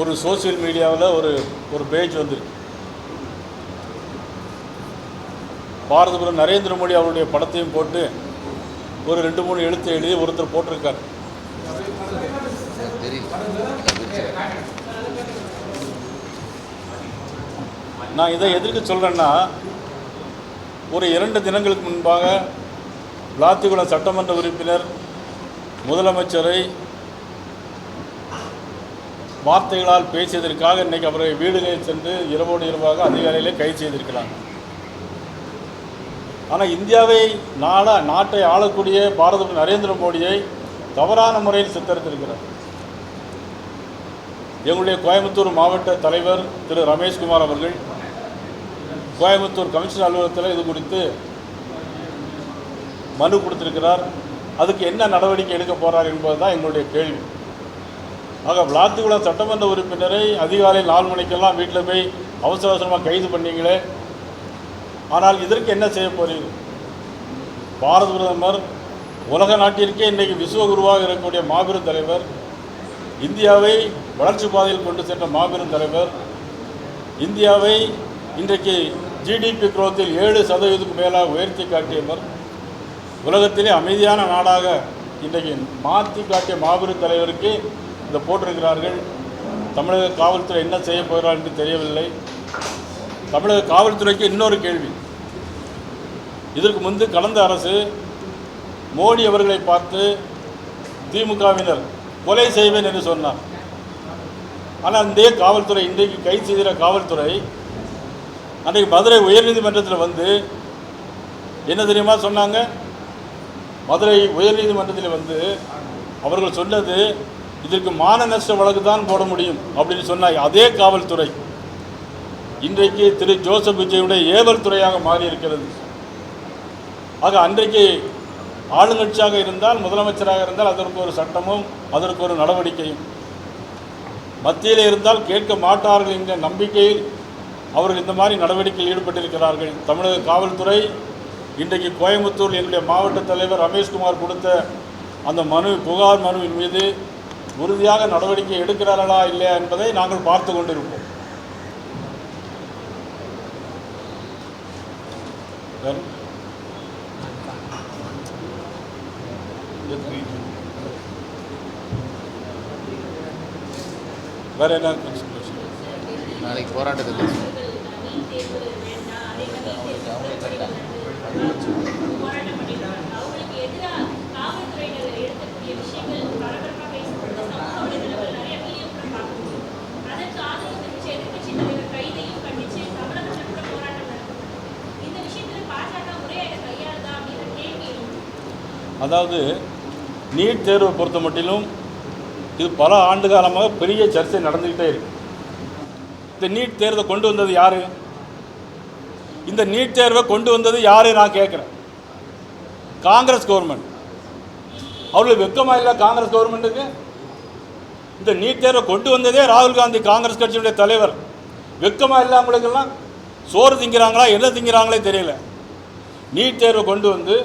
ஒரு சோசியல் மீடியாவில் ஒரு பேஜ் வந்துருக்கு. பாரத பிரதமர் நரேந்திர மோடி அவருடைய படத்தையும் போட்டு ஒரு 2-3 எழுத்து எழுதி ஒருத்தர் போட்டிருக்கார். நான் இதை எதற்கு சொல்கிறேன்னா, ஒரு 2 தினங்களுக்கு முன்பாக விளாத்திக்குளம் சட்டமன்ற உறுப்பினர் முதலமைச்சரை வார்த்தைகளால் பேசியதற்காக இன்றைக்கி அவரை வீடுகளில் சென்று இரவோடு இரவாக அதிகாலையிலே கைது செய்திருக்கிறாங்க. ஆனால் இந்தியாவை நாட்டை ஆளக்கூடிய பாரத நரேந்திர மோடியை தவறான முறையில் சித்தரித்திருக்கிறார். எங்களுடைய கோயம்புத்தூர் மாவட்ட தலைவர் திரு ரமேஷ்குமார் அவர்கள் கோயம்புத்தூர் கமிஷனர் அலுவலகத்தில் இது குறித்து மனு கொடுத்திருக்கிறார். அதுக்கு என்ன நடவடிக்கை எடுக்க போகிறார் என்பது தான் எங்களுடைய கேள்வி. ஆக விளாத்திக்குளம் சட்டமன்ற உறுப்பினரை அதிகாலை 4 மணிக்கெல்லாம் வீட்டில் போய் அவசர அவசரமாக கைது பண்ணீங்களே, ஆனால் இதற்கு என்ன செய்ய போகிறீர்கள்? பாரத பிரதமர் உலக நாட்டிற்கே இன்றைக்கு விஸ்வகுருவாக இருக்கக்கூடிய மாபெரும் தலைவர், இந்தியாவை வளர்ச்சி பாதையில் கொண்டு சென்ற மாபெரும் தலைவர், இந்தியாவை இன்றைக்கு ஜிடிபி குரோத்தில் 7% மேலாக உயர்த்தி காட்டியவர், உலகத்திலே அமைதியான நாடாக இன்றைக்கு மாற்றி காட்டிய மாபெரும் தலைவருக்கு இதை போட்டிருக்கிறார்கள். தமிழக காவல்துறை என்ன செய்ய போகிறார் என்று தெரியவில்லை. தமிழக காவல்துறைக்கு இன்னொரு கேள்வி. இதற்கு முன்பு கடந்த அரசு மோடி அவர்களை பார்த்து திமுகவினர் கொலை செய்வேன் என்று சொன்னார். ஆனால் இந்த காவல்துறை இன்றைக்கு கைது செய்கிற காவல்துறை அன்றைக்கு மதுரை உயர்நீதிமன்றத்தில் வந்து என்ன தெரியுமா சொன்னாங்க? மதுரை உயர்நீதிமன்றத்தில் வந்து அவர்கள் சொன்னது, இதற்கு மான நஷ்ட வழக்கு தான் போட முடியும் அப்படின்னு சொன்னாங்க. அதே காவல்துறை இன்றைக்கு திரு ஜோசப் விஜயுடைய ஏவல் துறையாக மாறி இருக்கிறது. ஆக அன்றைக்கு ஆளுங்கட்சியாக இருந்தால், முதலமைச்சராக இருந்தால் அதற்கு ஒரு சட்டமும் அதற்கு ஒரு நடவடிக்கையும், மத்தியில் இருந்தால் கேட்க மாட்டார்கள் என்ற நம்பிக்கையில் அவர்கள் இந்த மாதிரி நடவடிக்கையில் ஈடுபட்டிருக்கிறார்கள். தமிழக காவல்துறை இன்றைக்கு கோயம்புத்தூர் என்னுடைய மாவட்ட தலைவர் ரமேஷ்குமார் கொடுத்த அந்த புகார் மனுவின் மீது உறுதியாக நடவடிக்கை எடுக்கிறார்களா இல்லையா என்பதை நாங்கள் பார்த்து கொண்டிருப்போம். வேற என்ன நாளைக்கு போராட்டத்தில் அதாவது நீட் தேர்வை பொறுத்த மட்டிலும் இது பல ஆண்டு காலமாக பெரிய சர்ச்சை நடந்துக்கிட்டே இருக்கு. இந்த நீட் தேர்வை கொண்டு வந்தது யார்? இந்த நீட் தேர்வை கொண்டு வந்தது யார் நான் கேட்குறேன். காங்கிரஸ் கவர்மெண்ட். அவர்களுக்கு வெக்கமாக இல்லை காங்கிரஸ் கவர்மெண்ட்டுக்கு? இந்த நீட் தேர்வை கொண்டு வந்ததே ராகுல் காந்தி, காங்கிரஸ் கட்சியுடைய தலைவர். வெக்கமாக இல்லை அவங்களுக்கெல்லாம்? சோறு திங்கிறாங்களா என்ன திங்கிறாங்களே தெரியல. நீட் தேர்வை கொண்டு வந்து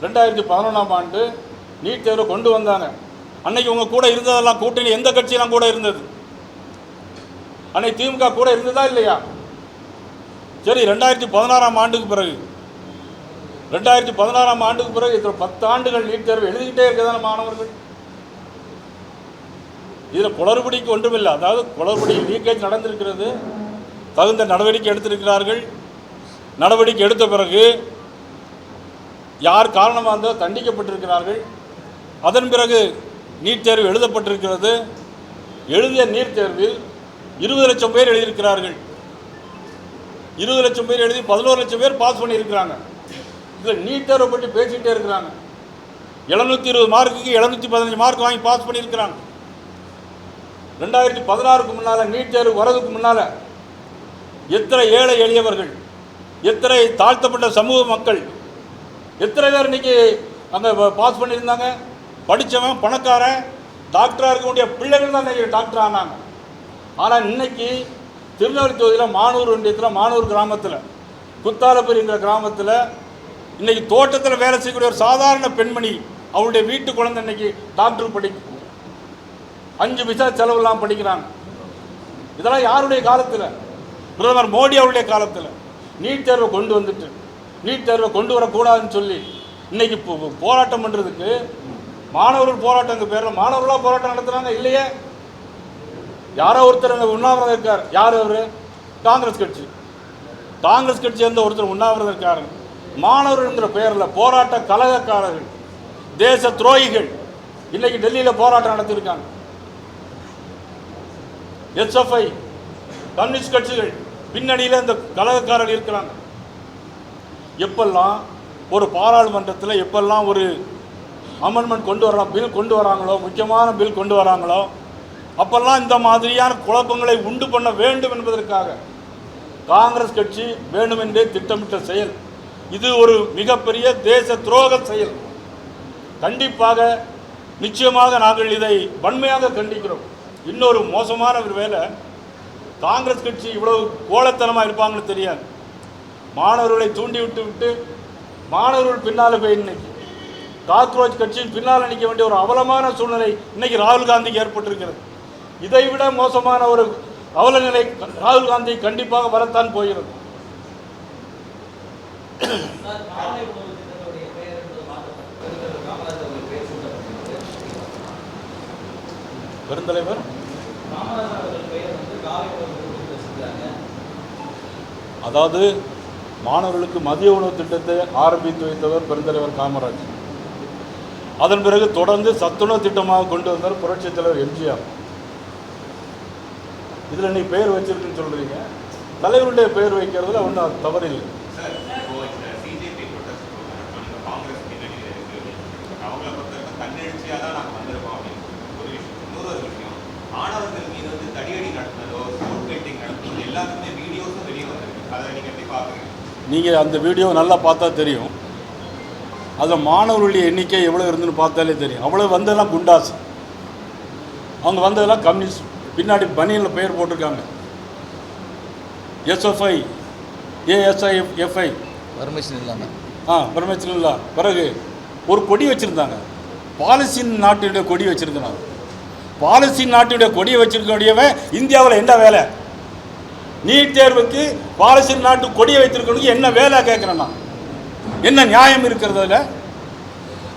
2011ஆம் ஆண்டு நீட் தேர்வை கொண்டு வந்தாங்க. அன்னைக்கு உங்கள் கூட இருந்ததெல்லாம் கூட்டணி எந்த கட்சியெல்லாம் கூட இருந்தது? அன்னைக்கு திமுக கூட இருந்ததா இல்லையா? சரி, 2016ஆம் ஆண்டுக்கு பிறகு 2016ஆம் ஆண்டுக்கு பிறகு இதில் 10 ஆண்டுகள் நீட் தேர்வு எழுதிக்கிட்டே இருக்கதான மாணவர்கள். இதில் குளறுபடிக்கு ஒன்றுமில்லை. அதாவது குளறுபடி லீக்கேஜ் நடந்திருக்கிறது, தகுந்த நடவடிக்கை எடுத்திருக்கிறார்கள். நடவடிக்கை எடுத்த பிறகு யார் காரணமாக இருந்தால் தண்டிக்கப்பட்டிருக்கிறார்கள். அதன் பிறகு நீட் தேர்வு எழுதப்பட்டிருக்கிறது. எழுதிய நீட் தேர்வில் 20 லட்சம் பேர் எழுதியிருக்கிறார்கள். 20 லட்சம் பேர் எழுதி 11 லட்சம் பேர் பாஸ் பண்ணியிருக்கிறாங்க. இதில் நீட் தேர்வை பற்றி பேசிக்கிட்டே இருக்கிறாங்க. 720 மார்க்குக்கு 715 மார்க் வாங்கி பாஸ் பண்ணியிருக்கிறாங்க. 2016க்கு முன்னால் நீட் தேர்வு வரதுக்கு முன்னால் எத்தனை ஏழை எளியவர்கள், எத்தனை தாழ்த்தப்பட்ட சமூக மக்கள், எத்தனை பேர் இன்றைக்கி அங்கே பாஸ் பண்ணியிருந்தாங்க? படித்தவன், பணக்காரன், டாக்டராக இருக்கக்கூடிய பிள்ளைகள் தான் இன்றைக்கி டாக்டர் ஆனாங்க. ஆனால் இன்றைக்கி திருநெல்வேலி தொகுதியில் மானூர் ஒன்றியத்தில், மானூர் கிராமத்தில், குத்தாலப்பெரிங்கிற கிராமத்தில் இன்றைக்கி தோட்டத்தில் வேலை செய்யக்கூடிய ஒரு சாதாரண பெண்மணி, அவருடைய வீட்டு குழந்தை இன்றைக்கி டாக்டர் படிக்கும். 5 பைசா செலவெல்லாம் படிக்கிறாங்க. இதெல்லாம் யாருடைய காலத்தில்? பிரதமர் மோடி அவருடைய காலத்தில் நீட் தேர்வை கொண்டு வந்துட்டு நீட் தேர்வை கொண்டு வரக்கூடாதுன்னு சொல்லி இன்னைக்கு போராட்டம் பண்ணுறதுக்கு மாணவர்கள் போராட்டங்க பேரில் மாணவர்களாக போராட்டம் நடத்துகிறாங்க இல்லையே. யாரோ ஒருத்தர் அங்கே உண்ணாவிரதம் இருக்கார். யார் அவர்? காங்கிரஸ் கட்சி சேர்ந்த ஒருத்தர் உண்ணாவிரதம் இருக்காரு. மாணவர்கள்ங்கிற பெயரில் போராட்ட கலகக்காரர்கள், தேச துரோகிகள் இன்னைக்கு டெல்லியில் போராட்டம் நடத்தியிருக்காங்க. எஸ்எஃப்ஐ கம்யூனிஸ்ட் கட்சிகள் பின்னணியில் இந்த கலகக்காரர்கள் இருக்கிறாங்க. எப்பெல்லாம் ஒரு பாராளுமன்றத்தில் எப்பெல்லாம் ஒரு அமெண்ட்மெண்ட் பில் கொண்டு வராங்களோ, முக்கியமான பில் கொண்டு வராங்களோ, அப்பெல்லாம் இந்த மாதிரியான குழப்பங்களை உண்டு பண்ண வேண்டும் என்பதற்காக காங்கிரஸ் கட்சி வேண்டுமென்றே திட்டமிட்ட செயல். இது ஒரு மிகப்பெரிய தேச துரோக செயல். கண்டிப்பாக நிச்சயமாக நாங்கள் இதை வன்மையாக கண்டிக்கிறோம். இன்னொரு மோசமான ஒரு வேலை, காங்கிரஸ் கட்சி இவ்வளவு கோலத்தனமாக இருப்பாங்கன்னு தெரியாது. மாணவர்களை தூண்டி விட்டு மாணவர்கள் பின்னால் போய் இன்னைக்கு காக்ரோச் கட்சியின் பின்னால் நிற்க வேண்டிய ஒரு அவலமான சூழ்நிலை இன்னைக்கு ராகுல் காந்திக்கு ஏற்பட்டிருக்கிறது. இதைவிட மோசமான ஒரு அவல நிலை ராகுல் காந்தி கண்டிப்பாக வரத்தான் போகிறது. பெருந்தலைவர் அதாவது மாணவர்களுக்கு மதிய உணவு திட்டத்தை ஆரம்பித்து வைத்தவர் பெருந்தலைவர் காமராஜ். அதன் பிறகு தொடர்ந்து சத்துணவு திட்டமாக கொண்டு வந்தார் புரட்சித் தலைவர் எம்ஜிஆர். இதில் நீ பெயர் வச்சிருக்குன்னு சொல்கிறீங்க, தலைவருடைய பெயர் வைக்கிறதுல ஒன்றும் தவறில்லை. நீங்கள் அந்த வீடியோ நல்லா பார்த்தா தெரியும். அதில் மாணவர்களுடைய எண்ணிக்கை எவ்வளோ இருந்துன்னு பார்த்தாலே தெரியும். அவ்வளோ வந்ததெல்லாம் குண்டாஸ், அவங்க வந்ததெல்லாம் கம்யூனிஸ்ட். பின்னாடி பனியில் பெயர் போட்டிருக்காங்க எஸ்எஃப்ஐ, ஏஎஸ்ஐஎஃப்ஐ, பர்மிஷன் இல்லாமல். பர்மிஷன் இல்லை. பிறகு ஒரு கொடி வச்சுருந்தாங்க, பாலஸ்தீன் நாட்டுடைய கொடி வச்சுருந்தாங்க. பாலஸ்தீன் நாட்டுடைய கொடியை வச்சிருக்கக்கூடியவன் இந்தியாவில் என்ன வேலை? நீட் தேர்வுக்கு பாலஸ்தீன் நாட்டு கொடியை வைத்திருக்கணும் என்ன வேலை கேட்குறேன்னா? என்ன நியாயம் இருக்கிறதுல?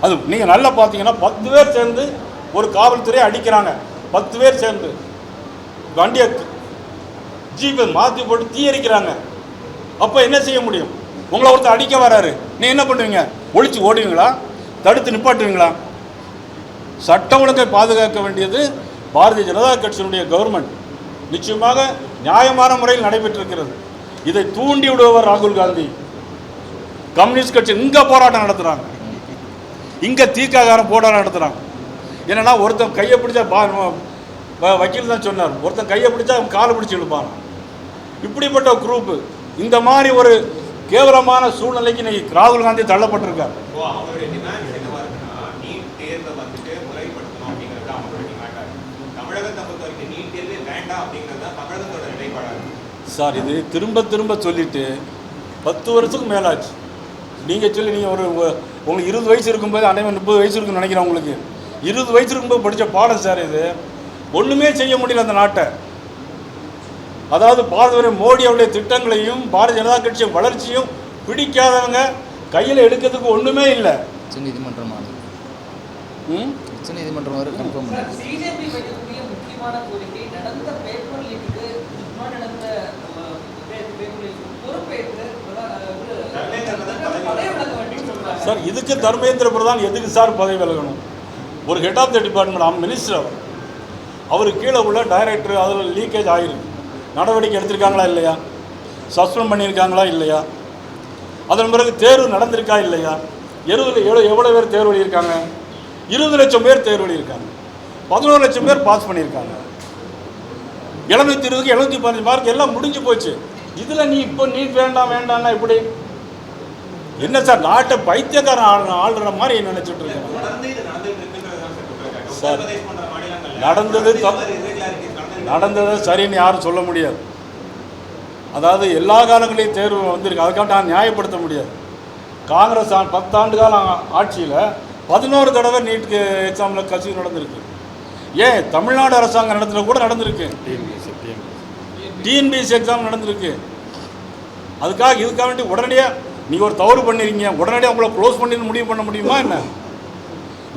அது நீங்கள் நல்லா பார்த்தீங்கன்னா 10 பேர் சேர்ந்து ஒரு காவல்துறையை அடிக்கிறாங்க. 10 பேர் சேர்ந்து வண்டியை ஜீப்பை மாற்றி போட்டு தீயரிக்கிறாங்க. அப்போ என்ன செய்ய முடியும்? உங்களை ஒருத்தர் அடிக்க வராரு, நீ என்ன பண்ணுவீங்க? ஒழிச்சு ஓடுவீங்களா? தடுத்து நிப்பாட்டுவீங்களா? சட்டம் ஒழுங்கை பாதுகாக்க வேண்டியது பாரதிய ஜனதா கட்சியினுடைய கவர்மெண்ட். நிச்சயமாக நியாயமான முறையில் நடைபெற்றிருக்கிறது. இதை தூண்டி விடுபவர் ராகுல் காந்தி. கம்யூனிஸ்ட் கட்சி இங்கே போராட்டம் நடத்துகிறாங்க, இங்கே தீக்காகாரம் போராட்டம் நடத்துகிறாங்க. என்னன்னா ஒருத்தன் கையை பிடிச்சா வக்கீல் தான் சொன்னார், ஒருத்தன் கையை பிடிச்சா அவன் காலை பிடிச்சி இழுப்பாங்க. இப்படிப்பட்ட குரூப்பு இந்த மாதிரி ஒரு கேவலமான சூழ்நிலைக்கு இன்னைக்கு ராகுல் காந்தி தள்ளப்பட்டிருக்கார். சார் இது திரும்ப திரும்ப சொல்லிட்டு 10 வருஷத்துக்கு மேலாச்சு. நீங்கள் சொல்லி நீங்கள் உங்களுக்கு 20 வயசு இருக்கும்போது அனைவன் 30 வயசு இருக்குன்னு நினைக்கிறேன். உங்களுக்கு 20 வயசு இருக்கும்போது படித்த பாடம் சார் இது. ஒன்றுமே செய்ய முடியல அந்த நாட்டை. அதாவது பாரதிய மோடி அவருடைய திட்டங்களையும் பாரதிய ஜனதா கட்சியின் வளர்ச்சியும் பிடிக்காதவங்க கையில் எடுக்கிறதுக்கு ஒன்றுமே இல்லை. உச்சநீதிமன்றம் உச்சநீதிமன்றம் வரை கன்ஃபார்ம் பண்ணி பிஜேபி வைக்கக்கூடிய முக்கியமான கோரிக்கை நடந்த பேப்பர் லீக்கு நடந்த பொறுப்பேற்று பதவி விலக வேண்டும் சார். இதுக்கு தர்மேந்திர பிரதான் எதுக்கு சார் பதவி விலகணும்? ஒரு head of the department minister அவருக்கு கீழே உள்ள டைரக்டர் அதில் லீக்கேஜ் ஆகிருக்கு. நடவடிக்கை எடுத்திருக்காங்களா இல்லையா? சஸ்பெண்ட் பண்ணியிருக்காங்களா இல்லையா? அதன் பிறகு தேர்வு நடந்திருக்கா இல்லையா? எவ்வளோ பேர் தேர்வு எழுதியிருக்காங்க? 20 லட்சம் பேர் தேர்வு எழுதியிருக்காங்க. 11 லட்சம் பேர் பாஸ் பண்ணியிருக்காங்க. 720க்கு 715 மார்க் எல்லாம் முடிஞ்சு போச்சு. இதில் நீ இப்போ நீட் வேண்டாம்னா இப்படி என்ன சார்? நாட்டை பைத்தியக்காரன் ஆளுற மாதிரி நினைச்சிட்டு இருக்கேன் சார். நடந்தது சரின்னு யாரும் சொல்ல முடியாது. அதாவது எல்லா காலங்களையும் தேர்வு வந்திருக்கு, அதுக்காக நான் நியாயப்படுத்த முடியாது. காங்கிரஸ் 10 ஆண்டு காலம் ஆட்சியில் 11 தடவை நீட் எக்ஸாமில் கசிவு நடந்திருக்கு. ஏன் தமிழ்நாடு அரசாங்கம் நடத்துல கூட நடந்திருக்கு. டிஎன்பிஎஸ்சி எக்ஸாம் நடந்திருக்கு. இதுக்காக வேண்டி உடனடியாக நீங்கள் ஒரு தவறு பண்ணிருக்கீங்க, உடனடியாக உங்களை க்ளோஸ் பண்ணி முடிவு பண்ண முடியுமா என்ன?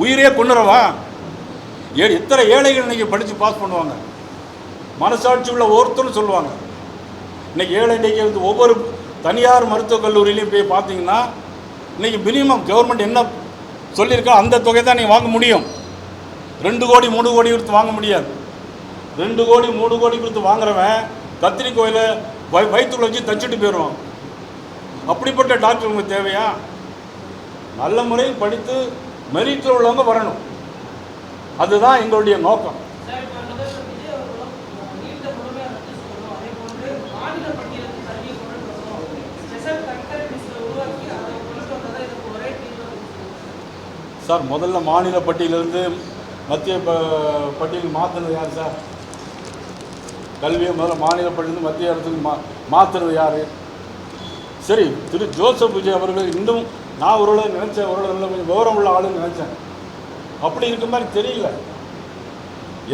உயிரே கொண்டுறவா? எத்தனை ஏழைகள் இன்றைக்கி படித்து பாஸ் பண்ணுவாங்க? மனசாட்சி உள்ள ஒருத்தரும் சொல்லுவாங்க. இன்றைக்கி இன்றைக்கி ஒவ்வொரு தனியார் மருத்துவக் கல்லூரியிலையும் போய் பார்த்தீங்கன்னா இன்றைக்கி மினிமம் கவர்மெண்ட் என்ன சொல்லியிருக்கோ அந்த தொகை தான் நீங்கள் வாங்க முடியும். 2 கோடி 3 கோடி கொடுத்து வாங்க முடியாது. 2 கோடி 3 கோடி கொடுத்து வாங்குறவன் கத்திரிக்கோயில வயிற்றுக்குள்ள வச்சு தச்சுட்டு போயிடுவான். அப்படிப்பட்ட டாக்டர் உங்களுக்கு தேவையா? நல்ல முறையில் படித்து மெரிட்டில் உள்ளவங்க வரணும். அதுதான் எங்களுடைய நோக்கம். சார், முதல்ல மாநில பட்டியலிருந்து மத்திய பட்டியலுக்கு மாற்றினது யார் சார்? கல்வியை முதல்ல மாநில பட்டியலிருந்து மத்திய அரசுக்கு மாற்றுறது யார்? சரி, திரு ஜோசப் விஜய் அவர்கள் இன்னும் நான் ஒரு நினச்சேன், ஒரு கொஞ்சம் விவரம் உள்ள ஆளுன்னு நினச்சேன். அப்படி இருக்க மாதிரி தெரியல.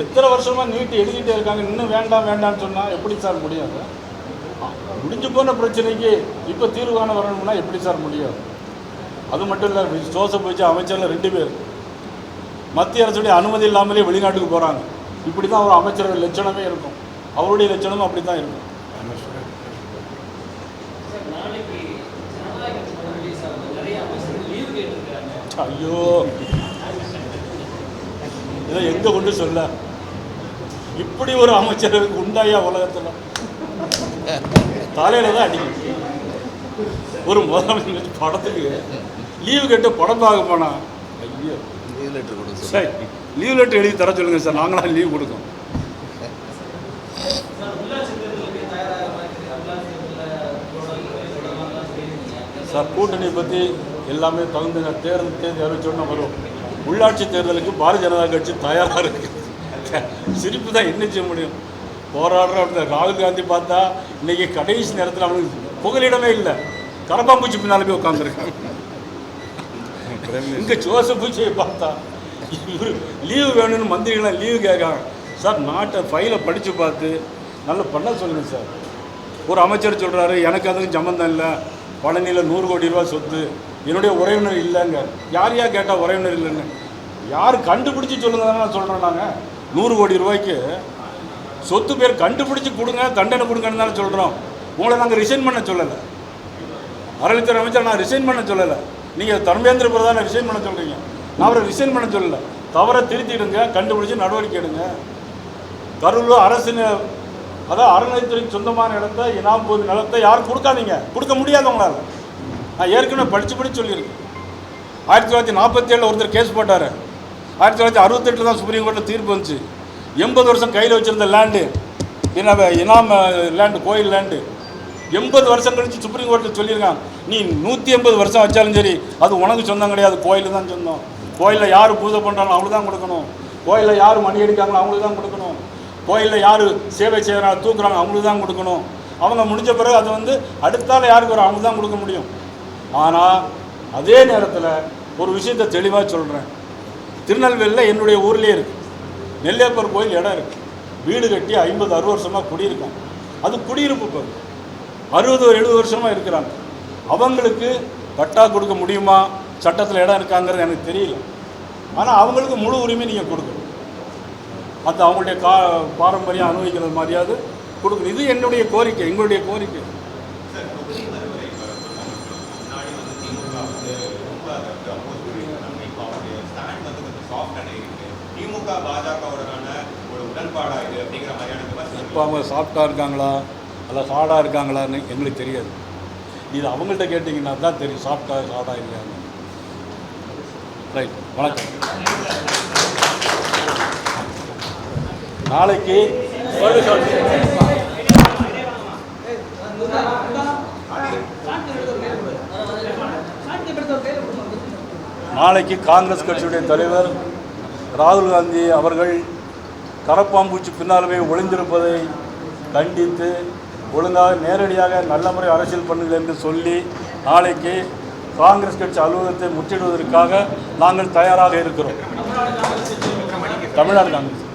எத்தனை வருஷமாக நீட்டு எழுதிட்டே இருக்காங்க. இன்னும் வேண்டாம் வேண்டாம்னு சொன்னால் எப்படி சார் முடியாது? முடிஞ்சு போன பிரச்சனைக்கு இப்போ தீர்வு காண வரணும்னா எப்படி சார் முடியும்? அது மட்டும் இல்லை, ஜோசப் விஜய் அமைச்சரில் 2 பேர் மத்திய அரசுடைய அனுமதி இல்லாமலே வெளிநாட்டுக்கு போகிறாங்க. இப்படி தான் ஒரு அமைச்சர்கள் லட்சணமே இருக்கும். அவருடைய லட்சணமும் அப்படி தான் இருக்கும். ஐயோ, இதை எங்கே கொண்டு சொல்ல? இப்படி ஒரு அமைச்சருக்கு உண்டாயா உலகத்தில்? தலையில் தான் அடிக்கும். ஒரு முதலமைச்சர் படத்துக்கு லீவு கேட்டு படம் பார்க்க போனா, ஐயோ லீவ் லெட்டர் கொடுங்க சார், லீவ் லெட்டர் எழுதி தர சொல்லுங்கள் சார், நாங்களாம் லீவ் கொடுக்கோம். சார், கூட்டணி பற்றி எல்லாமே தகுந்த தேர்தல் அறிவிச்சோன்னா வரும். உள்ளாட்சி தேர்தலுக்கு பாரதிய ஜனதா கட்சி தயாராக இருக்குது. சிரிப்பு தான் என்ன செய்ய முடியும்? போராடுற அப்படின்னா ராகுல் காந்தி பார்த்தா இன்றைக்கி கடைசி நேரத்தில் அவனுக்கு புகலிடமே இல்லை. கரப்பாம்பூச்சி பின்னால் போய் உட்காந்துருக்காங்க. இங்கே ஜோசப் விஜயை பார்த்தா இவர் லீவு வேணும்னு மந்திரிகளாம் லீவு கேட்காங்க. சார், நாட்டை ஃபைலை படித்து பார்த்து நல்லா பண்ண சொல்லுங்கள் சார். ஒரு அமைச்சர் சொல்கிறாரு, எனக்கு அதுக்கும் சம்மந்தம் இல்லை, பழனியில் 100 கோடி ரூபா சொத்து, என்னுடைய உறவினர் இல்லைங்க. யார் கேட்டால் உறவினர் இல்லைன்னு யார் கண்டுபிடிச்சி சொல்லுங்க தானே நான் சொல்கிறேன். நாங்கள் 100 கோடி ரூபாய்க்கு சொத்து பேர் கண்டுபிடிச்சி கொடுங்க, தண்டனை கொடுங்கன்னு தானே சொல்கிறோம். உங்களை நாங்கள் ரிசைன் பண்ண சொல்லலை. அறநிலையத்துறை அமைச்சர் நான் ரிசைன் பண்ண சொல்லலை. நீங்கள் தர்மேந்திர பிரதானை ரிசைன் பண்ண சொல்கிறீங்க. நான் அவரை ரிசைன் பண்ண சொல்லலை. தவறை திருத்திடுங்க, கண்டுபிடிச்சி நடவடிக்கை எடுங்க. கரூரில் அரசு அதான் அறநிலையத்துறைக்கு சொந்தமான இடத்த இனாம் போது நிலத்தை யாரும் கொடுக்காதீங்க, கொடுக்க முடியாது உங்களால். நான் ஏற்கனவே படித்து சொல்லியிருக்கேன். 1947 ஒருத்தர் கேஸ் போட்டார். 1968 தான் சுப்ரீம் கோர்ட்டில் தீர்ப்பு வந்துச்சு. 80 வருஷம் கையில் வச்சுருந்த லேண்டு, இனாம் லேண்டு, கோயில் லேண்டு 80 வருஷம் கழித்து சுப்ரீம் கோர்ட்டில் சொல்லியிருக்காங்க, நீ 180 வருஷம் வச்சாலும் சரி அது உனக்கு சொந்தம் கிடையாது, கோயில் தான் சொந்தம். கோயிலில் யார் பூஜை பண்ணுறாங்களோ அவங்களுக்கு தான் கொடுக்கணும். கோயிலில் யார் மணி அடிக்காங்களோ அவங்களுக்கு தான் கொடுக்கணும். கோயிலில் யார் சேவை செய்கிறாங்க தூக்குறாங்க அவங்களுக்கு தான் கொடுக்கணும். அவங்க முடிஞ்ச பிறகு அது அடுத்தால யாருக்கு வரும் அவங்க தான் கொடுக்க முடியும். ஆனால் அதே நேரத்தில் ஒரு விஷயத்தை தெளிவாக சொல்கிறேன். திருநெல்வேலியில் என்னுடைய ஊர்லேயே இருக்குது நெல்லையப்பர் கோயில் இடம் இருக்குது. வீடு கட்டி 50-60 வருஷமாக குடியிருக்காங்க. அது குடியிருப்பு பகுதி. 60-70 வருஷமாக இருக்கிறாங்க. அவங்களுக்கு பட்டா கொடுக்க முடியுமா, சட்டத்தில் இடம் இருக்காங்கிறது எனக்கு தெரியல. ஆனால் அவங்களுக்கு முழு உரிமை நீங்கள் கொடுக்கணும். அது அவங்களுடைய பாரம்பரியம் அனுபவிக்கிறது மாதிரியாவது கொடுக்கணும். இது என்னுடைய கோரிக்கை, எங்களுடைய கோரிக்கை. இப்போ அவங்க சாஃப்டாக இருக்காங்களா அல்ல ஹார்டாக இருக்காங்களான்னு எங்களுக்கு தெரியாது. இது அவங்கள்ட்ட கேட்டிங்கன்னா தான் தெரியும் சாஃப்டாக ஹார்டாக இல்லையான்னு. ரைட், வணக்கம். நாளைக்கு காங்கிரஸ் கட்சியுடைய தலைவர் ராகுல் காந்தி அவர்கள் கரப்பாம்பூச்சி பின்னாலுமே ஒளிந்திருப்பதை கண்டித்து ஒழுங்காக நேரடியாக நல்ல முறை அரசியல் பண்ணுங்கள் என்று சொல்லி நாளைக்கு காங்கிரஸ் கட்சி அலுவலகத்தை முற்றிடுவதற்காக நாங்கள் தயாராக இருக்கிறோம். தமிழ்நாடு காங்கிரஸ்